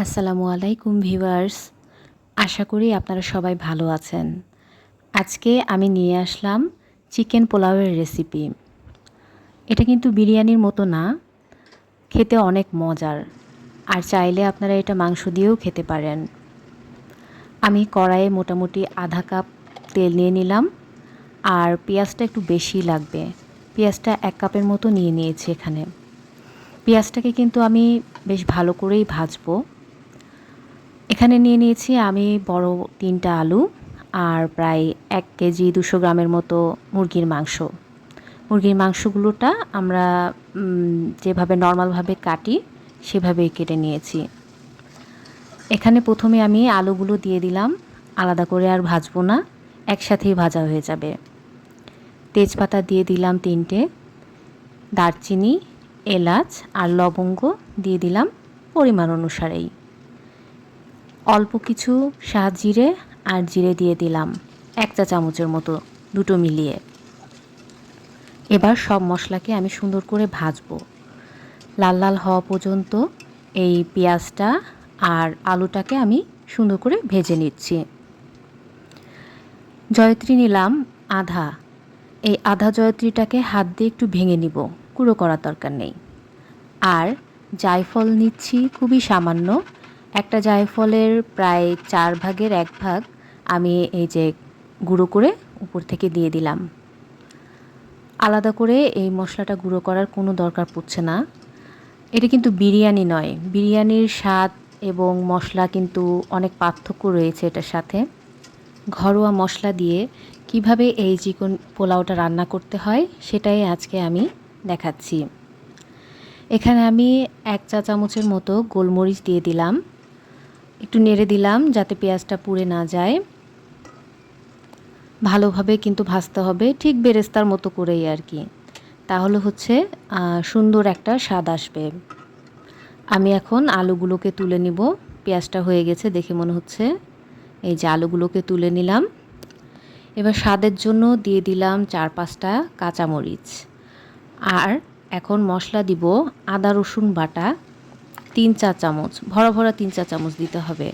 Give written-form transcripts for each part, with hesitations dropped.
আসসালামু আলাইকুম ভিউয়ার্স। আশা করি আপনারা সবাই ভালো আছেন। আজকে আমি নিয়ে আসলাম চিকেন পোলাওয়ের রেসিপি। এটা কিন্তু বিরিয়ানির মতো না, খেতে অনেক মজার। আর চাইলে আপনারা এটা মাংস দিয়েও খেতে পারেন। আমি কড়াইয়ে মোটামুটি আধা কাপ তেল নিয়ে নিলাম, আর পেঁয়াজটা একটু বেশি লাগবে। পেঁয়াজটা 1 কাপের মতো নিয়ে নিয়েছি এখানে। পেঁয়াজটাকে কিন্তু আমি বেশ ভালো করেই ভাজবো। এখানে নিয়ে নিয়েছি আমি বড় 3টা আলু আর প্রায় 1 কেজি 200 গ্রামের মতো মুরগির মাংস। মুরগির মাংসগুলোটা আমরা যেভাবে নর্মালভাবে কাটি সেভাবেই কেটে নিয়েছি। এখানে প্রথমে আমি আলুগুলো দিয়ে দিলাম, আলাদা করে আর ভাজবো না, একসাথেই ভাজা হয়ে যাবে। তেজপাতা দিয়ে দিলাম 3টে, দারচিনি, এলাচ আর লবঙ্গ দিয়ে দিলাম পরিমাণ অনুসারেই। অল্প কিছু সাজিরে আর জিরে দিয়ে দিলাম 1 চা চামচের মতো, দুটো মিলিয়ে। এবার সব মশলাকে আমি সুন্দর করে ভাজবো। লাল লাল হওয়া পর্যন্ত এই পেঁয়াজটা আর আলুটাকে আমি সুন্দর করে ভেজে নিচ্ছি। জয়ত্রী নিলাম আধা। এই আধা জয়ত্রীটাকে হাত দিয়ে একটু ভেঙে নিব, গুঁড়ো করার দরকার নেই। আর জায়ফল নিচ্ছি খুবই সামান্য, একটা জায়ফলের প্রায় 4 ভাগের 1 ভাগ আমি এই যে গুঁড়ো করে উপর থেকে দিয়ে দিলাম। আলাদা করে এই মশলাটা গুঁড়ো করার কোনো দরকার পড়ছে না। এটা কিন্তু বিরিয়ানি নয়, বিরিয়ানির স্বাদ এবং মশলা কিন্তু অনেক পার্থক্য রয়েছে এটার সাথে। ঘরোয়া মশলা দিয়ে কিভাবে এই চিকেন পোলাওটা রান্না করতে হয় সেটাই আজকে আমি দেখাচ্ছি। এখানে আমি 1 চা চামচের মতো গোলমরিচ দিয়ে দিলাম, একটু নেড়ে দিলাম যাতে পেঁয়াজটা পুড়ে না যায়। ভালোভাবে কিন্তু ভাজতে হবে, ঠিক বেরেস্তার মতো করেই আর কি, তাহলে হচ্ছে সুন্দর একটা স্বাদ আসবে। আমি এখন আলুগুলোকে তুলে নিব। পেঁয়াজটা হয়ে গেছে দেখে মনে হচ্ছে। এই যে আলুগুলোকে তুলে নিলাম। এবার স্বাদের জন্য দিয়ে দিলাম 4-5টা কাঁচামরিচ। আর এখন মশলা দিব আদা রসুন বাটা 3 চা চামচ, ভরা ভরা 3 চা চামচ দিতে হবে।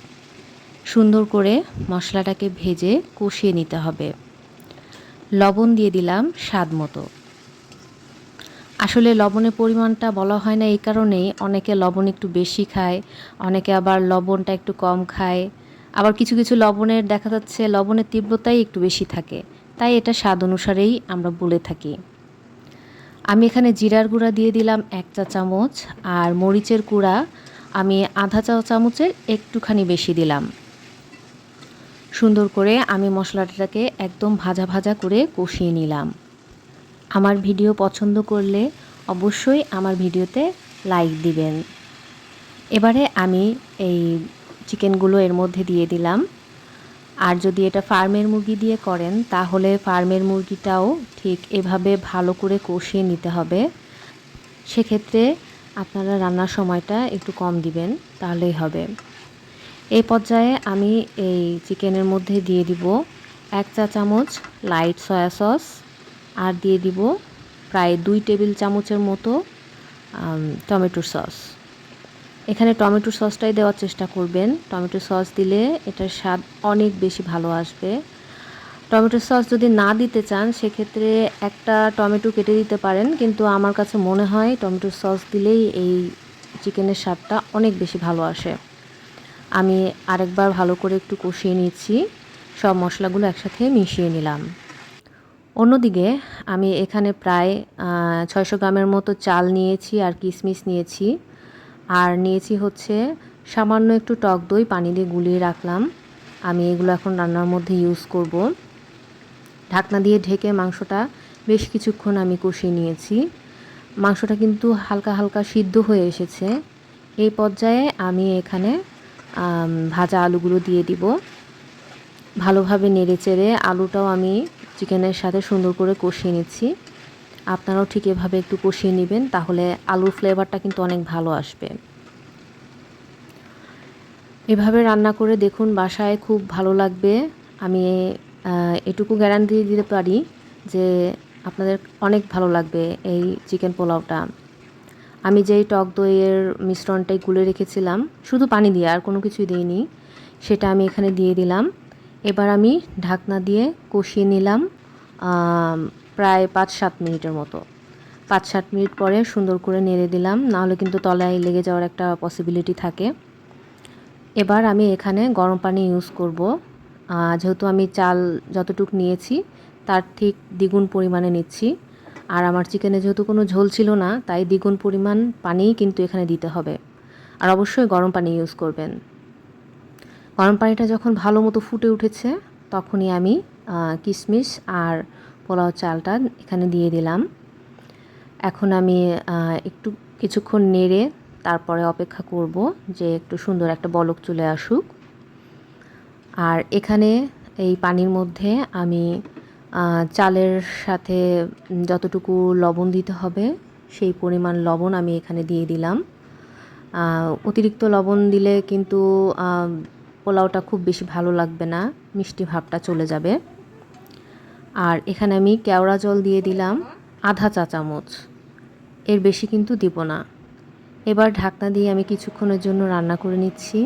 সুন্দর করে মশলাটাকে ভেজে কষিয়ে নিতে হবে। লবণ দিয়ে দিলাম স্বাদ মতো। আসলে লবণের পরিমাণটা বলা হয় না এই কারণেই, অনেকে লবণ একটু বেশি খায়, অনেকে আবার লবণটা একটু কম খায়, আবার কিছু কিছু লবণের দেখা যাচ্ছে লবণের তীব্রতাই একটু বেশি থাকে, তাই এটা স্বাদ অনুসারেই আমরা বলে থাকি। আমি এখানে জিরার গুঁড়া দিয়ে দিলাম 1 চা চামচ, আর মরিচের গুঁড়া আমি আধা চা চামচের একটুখানি বেশি দিলাম। সুন্দর করে আমি মশলাটাকে একদম ভাজা ভাজা করে কষিয়ে নিলাম। আমার ভিডিও পছন্দ করলে অবশ্যই আমার ভিডিওতে লাইক দিবেন। এবারে আমি এই চিকেনগুলো এর মধ্যে দিয়ে দিলাম। আর যদি এটা ফার্মের মুরগি দিয়ে করেন তাহলে ফার্মের মুরগিটাও ঠিক এভাবে ভালো করে কষিয়ে নিতে হবে। সেক্ষেত্রে আপনারা রান্নার সময়টা একটু কম দিবেন, তাহলেই হবে। এই পর্যায়ে আমি এই চিকেনের মধ্যে দিয়ে দিব 1 চা চামচ লাইট সয়া সস, আর দিয়ে দিব প্রায় 2 টেবিল চামচের মতো টমেটো সস। এখানে টমেটো সসটাই দেওয়ার চেষ্টা করবেন। টমেটো সস দিলে এটার স্বাদ অনেক বেশি ভালো আসবে। টমেটো সস যদি না দিতে চান সেক্ষেত্রে একটা টমেটো কেটে দিতে পারেন, কিন্তু আমার কাছে মনে হয় টমেটো সস দিলেই এই চিকেনের স্বাদটা অনেক বেশি ভালো আসে। আমি আরেকবার ভালো করে একটু কষিয়ে নিচ্ছি, সব মশলাগুলো একসাথে মিশিয়ে নিলাম। অন্যদিকে আমি এখানে প্রায় 600 গ্রামের মতো চাল নিয়েছি, আর কিশমিশ নিয়েছি, আর নিয়েছি হচ্ছে সামান্য একটু টক দই পানি দিয়ে গুলিয়ে রাখলাম। আমি এগুলো এখন রান্নার মধ্যে ইউজ করব। ঢাকনা দিয়ে ঢেকে মাংসটা বেশ কিছুক্ষণ আমি কষিয়ে নিয়েছি। মাংসটা কিন্তু হালকা হালকা সিদ্ধ হয়ে এসেছে। এই পর্যায়ে আমি এখানে ভাজা আলুগুলো দিয়ে দিব। ভালোভাবে নেড়েচেড়ে আলুটাও আমি চিকেনের সাথে সুন্দর করে কষিয়ে নিচ্ছি। আপনারাও ঠিক এভাবে একটু কষিয়ে নেবেন, তাহলে আলুর ফ্লেভারটা কিন্তু অনেক ভালো আসবে। এভাবে রান্না করে দেখুন, বাসায় খুব ভালো লাগবে। আমি এটুকু গ্যারান্টি দিতে পারি যে আপনাদের অনেক ভালো লাগবে এই চিকেন পোলাওটা। আমি যেই টক দইয়ের মিশ্রণটাই গুলে রেখেছিলাম শুধু পানি দিয়ে, আর কোনো কিছুই দিইনি, সেটা আমি এখানে দিয়ে দিলাম। এবার আমি ঢাকনা দিয়ে কষিয়ে নিলাম প্রায় 5-7 মিনিটের মতো। 5-7 মিনিট পরে সুন্দর করে নেড়ে দিলাম, নাহলে কিন্তু তলায় লেগে যাওয়ার একটা পসিবিলিটি থাকে। এবার আমি এখানে গরম পানি ইউজ করব। যেহেতু আমি চাল যতটুকু নিয়েছি তার ঠিক দ্বিগুণ পরিমাণে নিচ্ছি, আর আমার চিকেনে যেহেতু কোনো ঝোল ছিল না, তাই দ্বিগুণ পরিমাণ পানিই কিন্তু এখানে দিতে হবে। আর অবশ্যই গরম পানি ইউজ করবেন। গরম পানিটা যখন ভালো মতো ফুটে উঠেছে, তখনই আমি কিশমিশ আর পোলাও চালটা এখানে দিয়ে দিলাম। এখন আমি একটু কিছুক্ষণ নেড়ে তারপরে অপেক্ষা করব যে একটু সুন্দর একটা বলক চলে আসুক। আর এখানে এই পানির মধ্যে আমি চালের সাথে যতটুকু লবণ দিতে হবে সেই পরিমাণ লবণ আমি এখানে দিয়ে দিলাম। অতিরিক্ত লবণ দিলে কিন্তু পোলাওটা খুব বেশি ভালো লাগবে না, মিষ্টি ভাবটা চলে যাবে। আর এখানে আমি কেওড়া জল দিয়ে দিলাম আধা চা চামচ, এর বেশি কিন্তু দিব না। এবার ঢাকনা দিয়ে আমি কিছুক্ষণের জন্য রান্না করে নিচ্ছি।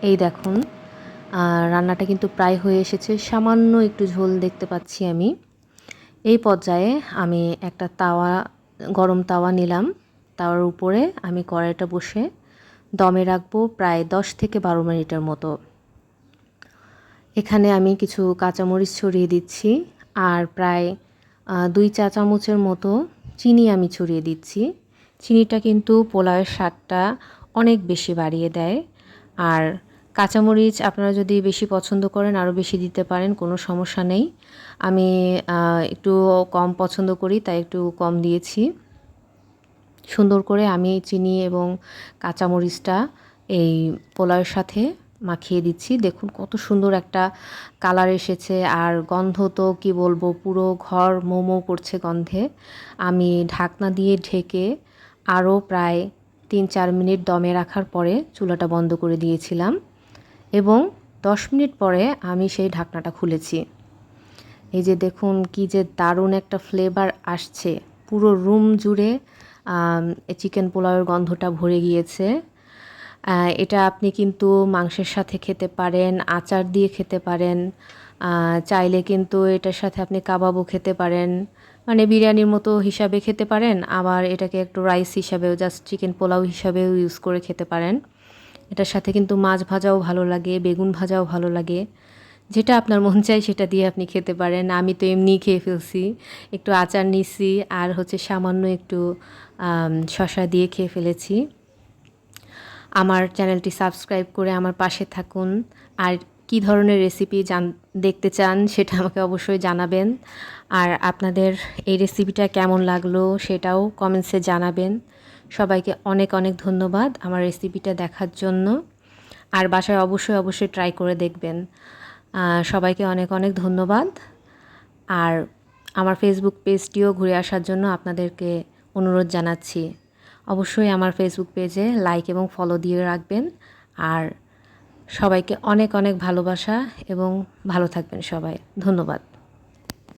এই দেখুন রান্নাটা কিন্তু প্রায় হয়ে এসেছে, সামান্য একটু ঝোল দেখতে পাচ্ছি আমি। এই পর্যায়ে আমি একটা গরম তাওয়া নিলাম। তাওয়ার উপরে আমি কড়াইটা বসে দমে রাখবো প্রায় 10 থেকে 12 মিনিটের মতো। এখানে আমি কিছু কাঁচামরিচ ছড়িয়ে দিচ্ছি, আর প্রায় 2 চা চামচের মতো চিনি আমি ছড়িয়ে দিচ্ছি। চিনিটা কিন্তু পোলাওয়ের স্বাদটা অনেক বেশি বাড়িয়ে দেয়। আর কাঁচামরিচ আপনারা যদি বেশি পছন্দ করেন আরও বেশি দিতে পারেন, কোনো সমস্যা নেই। আমি একটু কম পছন্দ করি, তাই একটু কম দিয়েছি। সুন্দর করে আমি চিনি এবং কাঁচামরিচটা এই পোলাওয়ের সাথে মাখিয়ে দিচ্ছি। দেখুন কত সুন্দর একটা কালার এসেছে, আর গন্ধ তো কি বলবো, পুরো ঘর মোমো করছে গন্ধে। আমি ঢাকনা দিয়ে ঢেকে আরও প্রায় 3-4 মিনিট দমে রাখার পরে চুলাটা বন্ধ করে দিয়েছিলাম, এবং 10 মিনিট পরে আমি সেই ঢাকনাটা খুলেছি। এই যে দেখুন কি যে দারুণ একটা ফ্লেভার আসছে, পুরো রুম জুড়ে চিকেন পোলাওয়ের গন্ধটা ভরে গিয়েছে। এটা আপনি কিন্তু মাংসের সাথে খেতে পারেন, আচার দিয়ে খেতে পারেন, চাইলে কিন্তু এটার সাথে আপনি কাবাবও খেতে পারেন, মানে বিরিয়ানির মতো হিসাবে খেতে পারেন, আবার এটাকে একটু রাইস হিসাবেও, জাস্ট চিকেন পোলাও হিসাবেও ইউজ করে খেতে পারেন। এটার সাথে কিন্তু মাছ ভাজাও ভালো লাগে, বেগুন ভাজাও ভালো লাগে, যেটা আপনার মন চায় সেটা দিয়ে আপনি খেতে পারেন। আমি তো এমনিই খেয়ে ফেলছি, একটু আচার নিছি আর হচ্ছে সামান্য একটু শসা দিয়ে খেয়ে ফেলেছি। আমার চ্যানেলটি সাবস্ক্রাইব করে আমার পাশে থাকুন, আর কি ধরনের রেসিপি দেখতে চান সেটা আমাকে অবশ্যই জানাবেন। আর আপনাদের এই রেসিপিটা কেমন লাগলো সেটাও কমেন্টসে জানাবেন। সবাইকে অনেক অনেক ধন্যবাদ আমার রেসিপিটা দেখার জন্য, আর বাসায় অবশ্যই ট্রাই করে দেখবেন। সবাইকে অনেক অনেক ধন্যবাদ। আর আমার ফেসবুক পেজটিও ঘুরে আসার জন্য আপনাদেরকে অনুরোধ জানাচ্ছি। অবশ্যই আমার ফেসবুক পেজে লাইক এবং ফলো দিয়ে রাখবেন। আর সবাইকে অনেক অনেক ভালোবাসা, এবং ভালো থাকবেন সবাই। ধন্যবাদ।